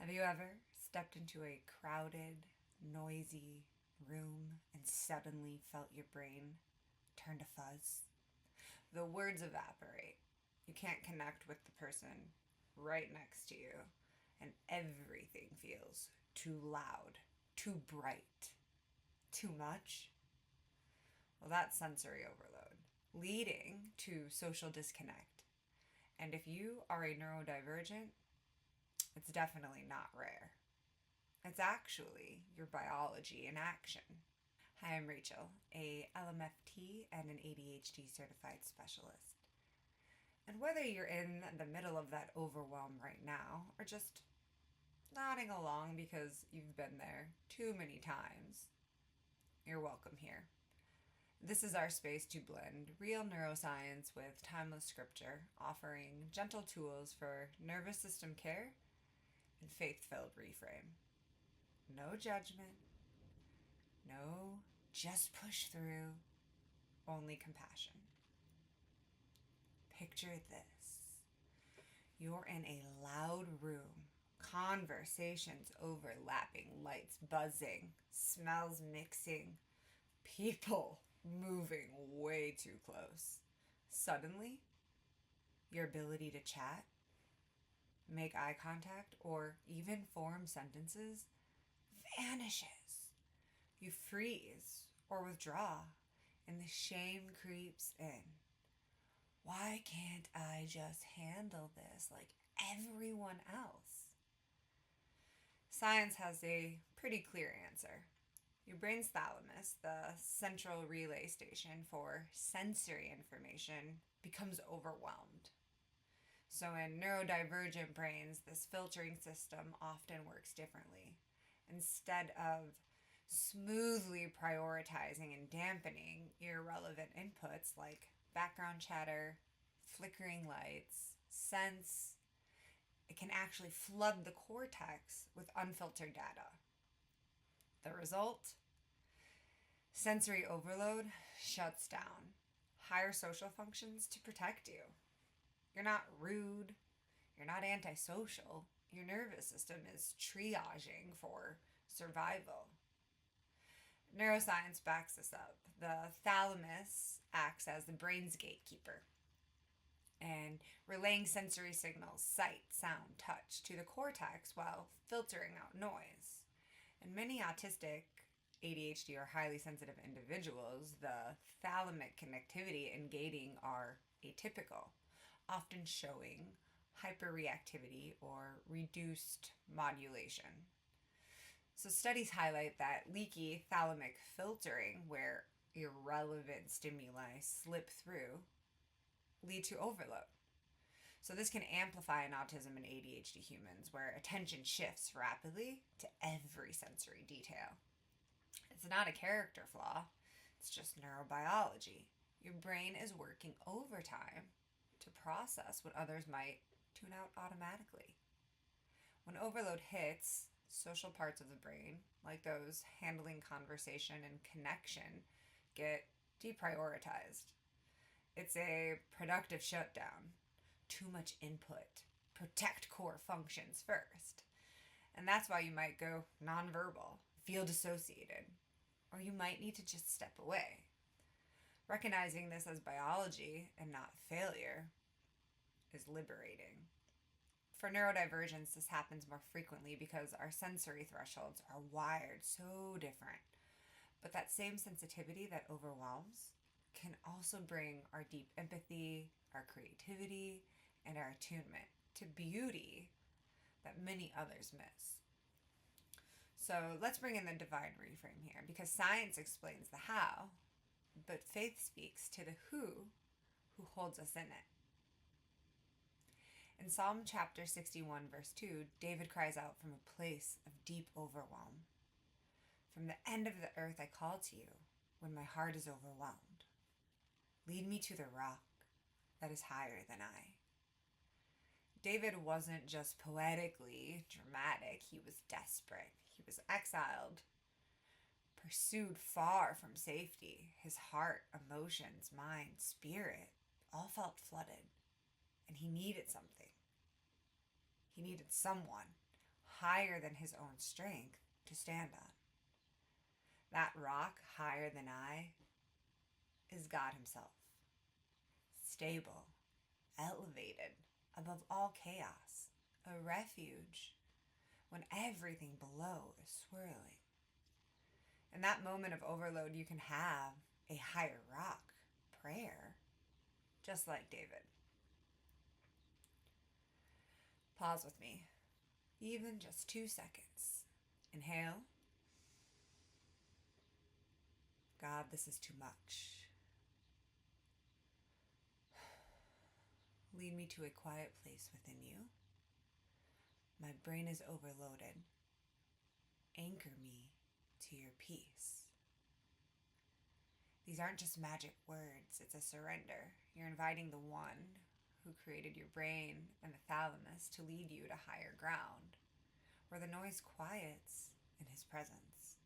Have you ever stepped into a crowded, noisy room and suddenly felt your brain turn to fuzz? The words evaporate. You can't connect with the person right next to you, and everything feels too loud, too bright, too much. Well, that's sensory overload, leading to social disconnect. And if you are a neurodivergent, it's definitely not rare. It's actually your biology in action. Hi, I'm Rachel, a LMFT and an ADHD certified specialist. And whether you're in the middle of that overwhelm right now or just nodding along because you've been there too many times, you're welcome here. This is our space to blend real neuroscience with timeless scripture, offering gentle tools for nervous system care and faith filled reframe. No judgment, no just push through, only compassion. Picture this: you're in a loud room, conversations overlapping, lights buzzing, smells mixing, people moving way too close. Suddenly, your ability to chat, make eye contact, or even form sentences vanishes. You freeze or withdraw, and the shame creeps in. Why can't I just handle this like everyone else? Science has a pretty clear answer. Your brain's thalamus, the central relay station for sensory information, becomes overwhelmed. So, in neurodivergent brains, this filtering system often works differently. Instead of smoothly prioritizing and dampening irrelevant inputs like background chatter, flickering lights, scents, it can actually flood the cortex with unfiltered data. The result? Sensory overload shuts down higher social functions to protect you. You're not rude, you're not antisocial. Your nervous system is triaging for survival. Neuroscience backs this up. The thalamus acts as the brain's gatekeeper and relaying sensory signals, sight, sound, touch, to the cortex while filtering out noise. In many autistic, ADHD, or highly sensitive individuals, the thalamic connectivity and gating are atypical, often showing hyperreactivity or reduced modulation. So studies highlight that leaky thalamic filtering, where irrelevant stimuli slip through, lead to overload. So this can amplify in autism and ADHD humans, where attention shifts rapidly to every sensory detail. It's not a character flaw, it's just neurobiology. Your brain is working overtime to process what others might tune out automatically. When overload hits, social parts of the brain, like those handling conversation and connection, get deprioritized. It's a productive shutdown. Too much input. Protect core functions first. And that's why you might go nonverbal, feel dissociated, or you might need to just step away. Recognizing this as biology and not failure is liberating. For neurodivergence, this happens more frequently because our sensory thresholds are wired so different. But that same sensitivity that overwhelms can also bring our deep empathy, our creativity, and our attunement to beauty that many others miss. So let's bring in the divine reframe here, because science explains the how, but faith speaks to the who holds us in it. In Psalm chapter 61, verse 2, David cries out from a place of deep overwhelm. From the end of the earth I call to you when my heart is overwhelmed. Lead me to the rock that is higher than I. David wasn't just poetically dramatic, he was desperate. He was exiled, pursued far from safety. His heart, emotions, mind, spirit all felt flooded, and he needed something. He needed someone higher than his own strength to stand on. That rock higher than I is God himself, stable, elevated above all chaos, a refuge when everything below is swirling. In that moment of overload, you can have a higher rock prayer, just like David. Pause with me, even just 2 seconds. Inhale. God, this is too much. Lead me to a quiet place within you. My brain is overloaded. Anchor me to your peace. These aren't just magic words, it's a surrender. You're inviting the one who created your brain and the thalamus to lead you to higher ground, where the noise quiets in his presence.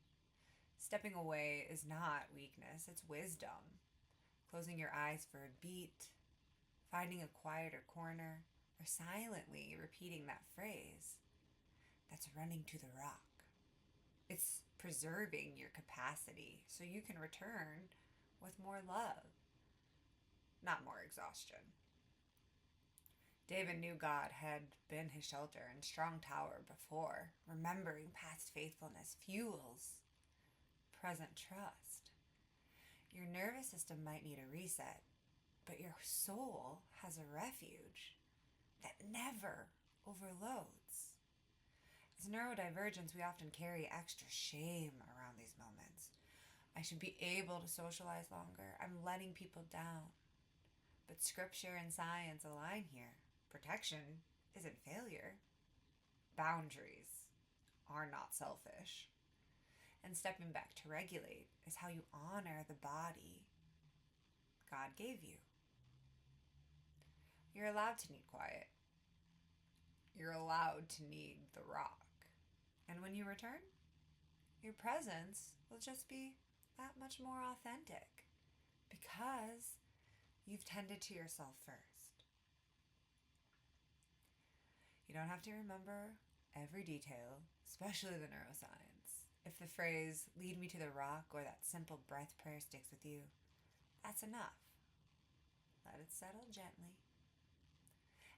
Stepping away is not weakness, it's wisdom. Closing your eyes for a beat, finding a quieter corner, or silently repeating that phrase, that's running to the rock. It's preserving your capacity so you can return with more love, not more exhaustion. David knew God had been his shelter and strong tower before. Remembering past faithfulness fuels present trust. Your nervous system might need a reset, but your soul has a refuge that never overloads. As neurodivergents, we often carry extra shame around these moments. I should be able to socialize longer. I'm letting people down. But scripture and science align here. Protection isn't failure. Boundaries are not selfish. And stepping back to regulate is how you honor the body God gave you. You're allowed to need quiet. You're allowed to need the rock. And when you return, your presence will just be that much more authentic because you've tended to yourself first. You don't have to remember every detail, especially the neuroscience. If the phrase, lead me to the rock, or that simple breath prayer sticks with you, that's enough. Let it settle gently.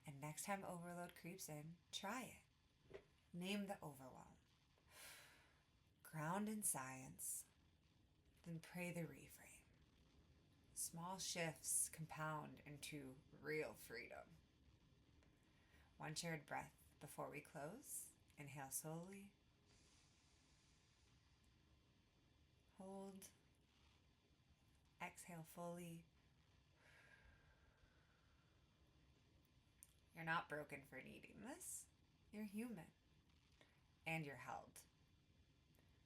And next time overload creeps in, try it. Name the overwhelm. Ground in science, then pray the reframe. Small shifts compound into real freedom. One shared breath before we close. Inhale slowly. Hold. Exhale fully. You're not broken for needing this. You're human. And you're held.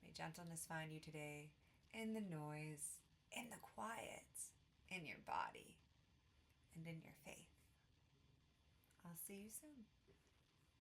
May gentleness find you today in the noise, in the quiet, in your body, and in your faith. I'll see you soon.